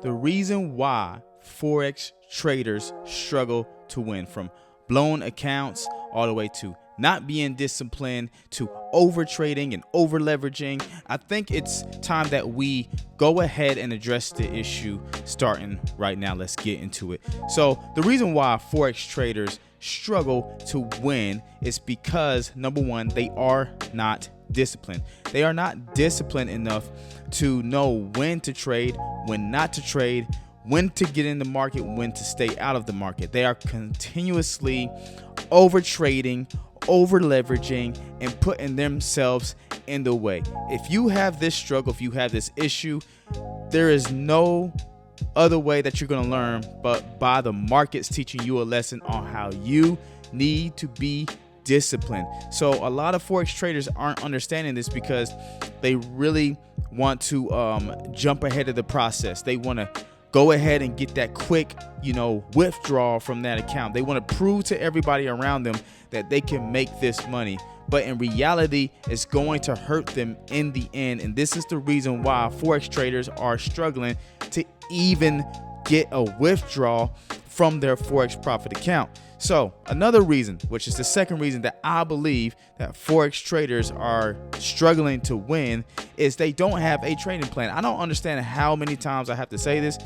the reason why forex traders struggle to win, from blown accounts all the way to not being disciplined to over trading and over leveraging. I think it's time that we go ahead and address the issue starting right now. Let's get into it. So the reason why forex traders struggle to win is because, number one, they are not disciplined. They are not disciplined enough to know when to trade, when not to trade, when to get in the market, when to stay out of the market. They are continuously over trading, over leveraging, and putting themselves in the way. If you have this struggle, if you have this issue, there is no other way that you're going to learn but by the markets teaching you a lesson on how you need to be disciplined. So a lot of forex traders aren't understanding this because they really want to jump ahead of the process. They want to go ahead and get that quick, withdrawal from that account. They want to prove to everybody around them that they can make this money. But in reality, it's going to hurt them in the end. And this is the reason why forex traders are struggling to even get a withdrawal from their forex profit account. So another reason, which is the second reason that I believe that forex traders are struggling to win, is they don't have a trading plan. I don't understand how many times I have to say this,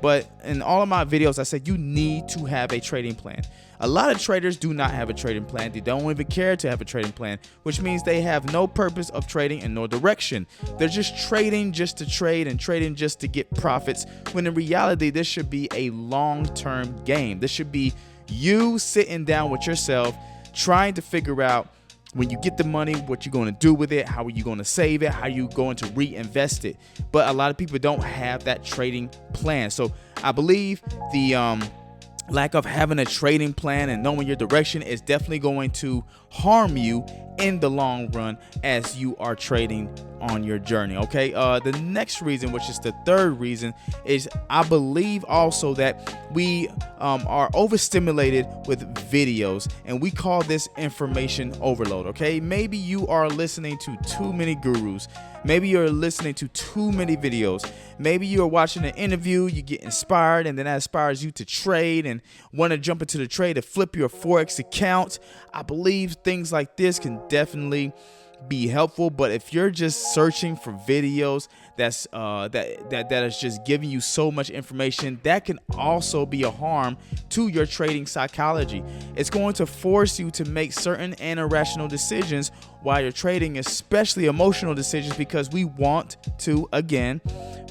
but in all of my videos, I said you need to have a trading plan. A lot of traders do not have a trading plan. They don't even care to have a trading plan, which means they have no purpose of trading and no direction. They're just trading just to trade and trading just to get profits, when in reality, this should be a long-term game. This should be you sitting down with yourself, trying to figure out, when you get the money, what you're going to do with it, how are you going to save it, how are you going to reinvest it. But a lot of people don't have that trading plan. So I believe the lack of having a trading plan and knowing your direction is definitely going to harm you in the long run as you are trading on your journey. Okay. The next reason, which is the third reason, is I believe also that we are overstimulated with videos, and we call this information overload. Okay. Maybe you are listening to too many gurus. Maybe you're listening to too many videos. Maybe you're watching an interview, you get inspired, and then that inspires you to trade and want to jump into the trade to flip your forex account. I believe things like this can definitely be helpful, but if you're just searching for videos that's that is just giving you so much information, that can also be a harm to your trading psychology. It's going to force you to make certain irrational decisions while you're trading, especially emotional decisions, because we want to, again,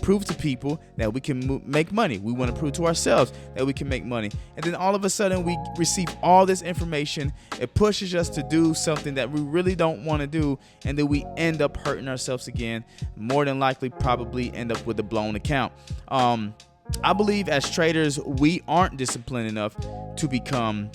prove to people that we can make money. We want to prove to ourselves that we can make money. And then all of a sudden we receive all this information. It pushes us to do something that we really don't want to do. And then we end up hurting ourselves again. More than likely, probably end up with a blown account. I believe as traders, we aren't disciplined enough to become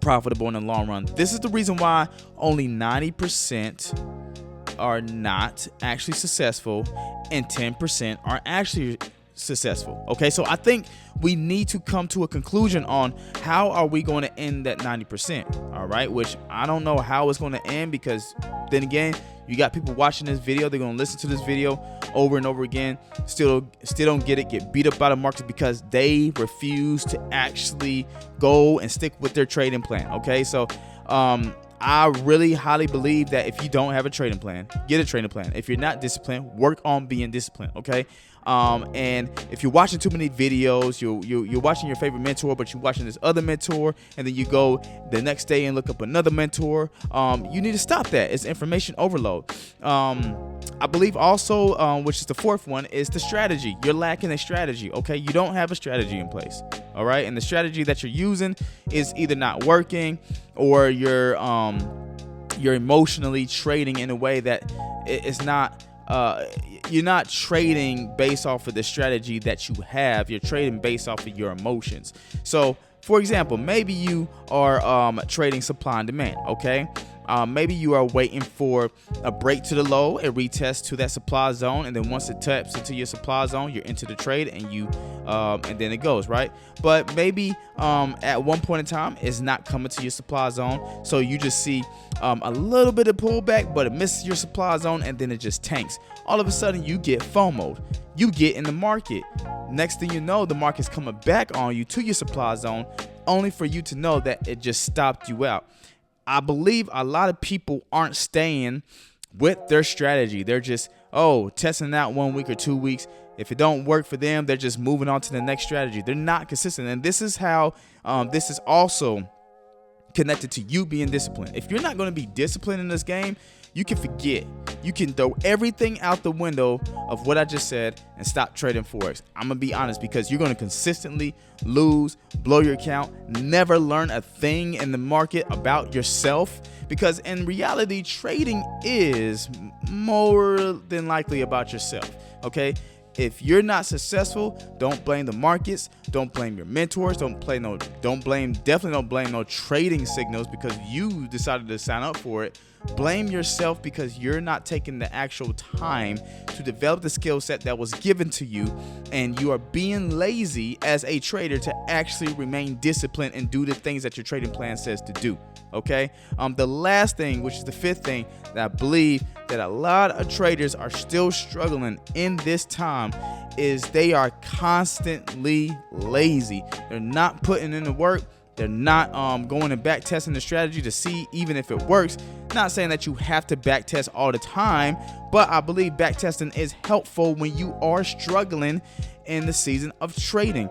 profitable in the long run. This is the reason why only 90% are not actually successful and 10% are actually successful. Okay, so I think we need to come to a conclusion on how are we going to end that 90%. All right, which I don't know how it's going to end, because then again, you got people watching this video, they're going to listen to this video over and over again, still don't get beat up by the markets because they refuse to actually go and stick with their trading plan. Okay, so I really highly believe that if you don't have a trading plan, get a trading plan. If you're not disciplined, work on being disciplined. Okay. And if you're watching too many videos, you're watching your favorite mentor, but you're watching this other mentor, and then you go the next day and look up another mentor, you need to stop that. It's information overload. I believe also, which is the fourth one, is the strategy. You're lacking a strategy. Okay. You don't have a strategy in place. All right. And the strategy that you're using is either not working, or you're emotionally trading in a way that it's not, you're not trading based off of the strategy that you have. You're trading based off of your emotions. So for example, maybe you are trading supply and demand. Okay. Maybe you are waiting for a break to the low, a retest to that supply zone, and then once it taps into your supply zone, you're into the trade, and and then it goes, right? But maybe at one point in time, it's not coming to your supply zone, so you just see a little bit of pullback, but it misses your supply zone, and then it just tanks. All of a sudden, you get FOMO'd. You get in the market. Next thing you know, the market's coming back on you to your supply zone, only for you to know that it just stopped you out. I believe a lot of people aren't staying with their strategy. They're just, testing out 1 week or 2 weeks. If it don't work for them, they're just moving on to the next strategy. They're not consistent. And this is how this is also connected to you being disciplined. If you're not going to be disciplined in this game, you can forget. You can throw everything out the window of what I just said and stop trading forex. I'm gonna be honest, because you're gonna consistently lose, blow your account, never learn a thing in the market about yourself, because in reality, trading is more than likely about yourself. Okay, if you're not successful, don't blame the markets, don't blame your mentors, definitely don't blame no trading signals because you decided to sign up for it. Blame yourself because you're not taking the actual time to develop the skill set that was given to you, and you are being lazy as a trader to actually remain disciplined and do the things that your trading plan says to do. Okay, the last thing, which is the fifth thing that I believe that a lot of traders are still struggling in this time, is they are constantly lazy. They're not putting in the work. They're not going and back testing the strategy to see even if it works. Not saying that you have to back test all the time, but I believe back testing is helpful when you are struggling in the season of trading.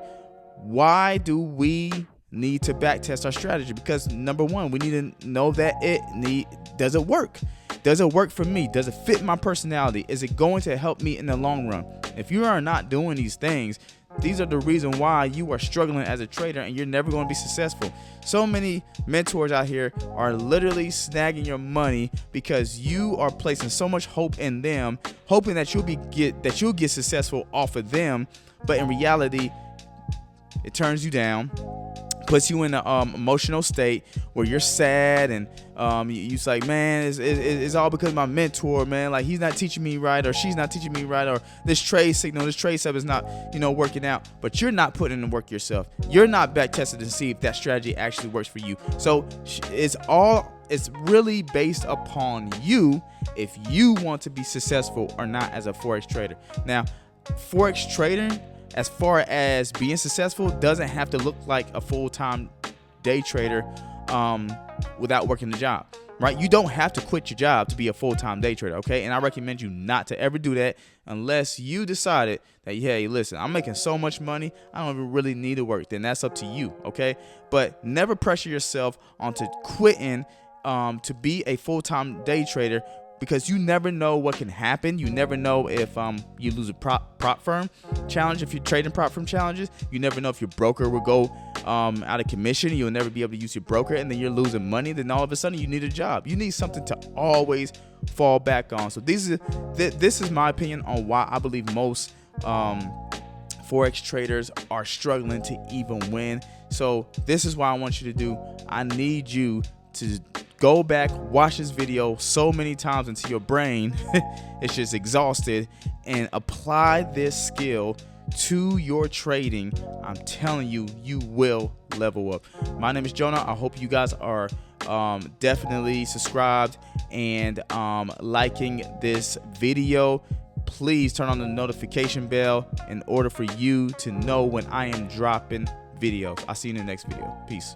Why do we need to back test our strategy? Because number one, we need to know that does it work? Does it work for me? Does it fit my personality? Is it going to help me in the long run? If you are not doing these things, these are the reason why you are struggling as a trader and you're never going to be successful. So many mentors out here are literally snagging your money because you are placing so much hope in them, hoping that you'll get successful off of them. But in reality, it turns you down, puts you in an emotional state where you're sad, and you're like, man, it's all because of my mentor, man. Like, he's not teaching me right, or she's not teaching me right, or this trade sub is not, working out. But you're not putting in the work yourself. You're not back tested to see if that strategy actually works for you. So it's really based upon you if you want to be successful or not as a forex trader. Now, forex trading, as far as being successful, doesn't have to look like a full-time day trader without working the job, right? You don't have to quit your job to be a full-time day trader, okay? And I recommend you not to ever do that unless you decided that, hey, listen, I'm making so much money, I don't even really need to work. Then that's up to you, okay? But never pressure yourself onto quitting to be a full-time day trader, because you never know what can happen. You never know if you lose a prop firm challenge. If you're trading prop firm challenges, you never know if your broker will go out of commission. You'll never be able to use your broker, and then you're losing money. Then all of a sudden you need a job. You need something to always fall back on. So this is my opinion on why I believe most forex traders are struggling to even win. So this is what I want you to do. I need you to go back, watch this video so many times until your brain is just exhausted, and apply this skill to your trading. I'm telling you, you will level up. My name is Jonah. I hope you guys are definitely subscribed and liking this video. Please turn on the notification bell in order for you to know when I am dropping videos. I'll see you in the next video. Peace.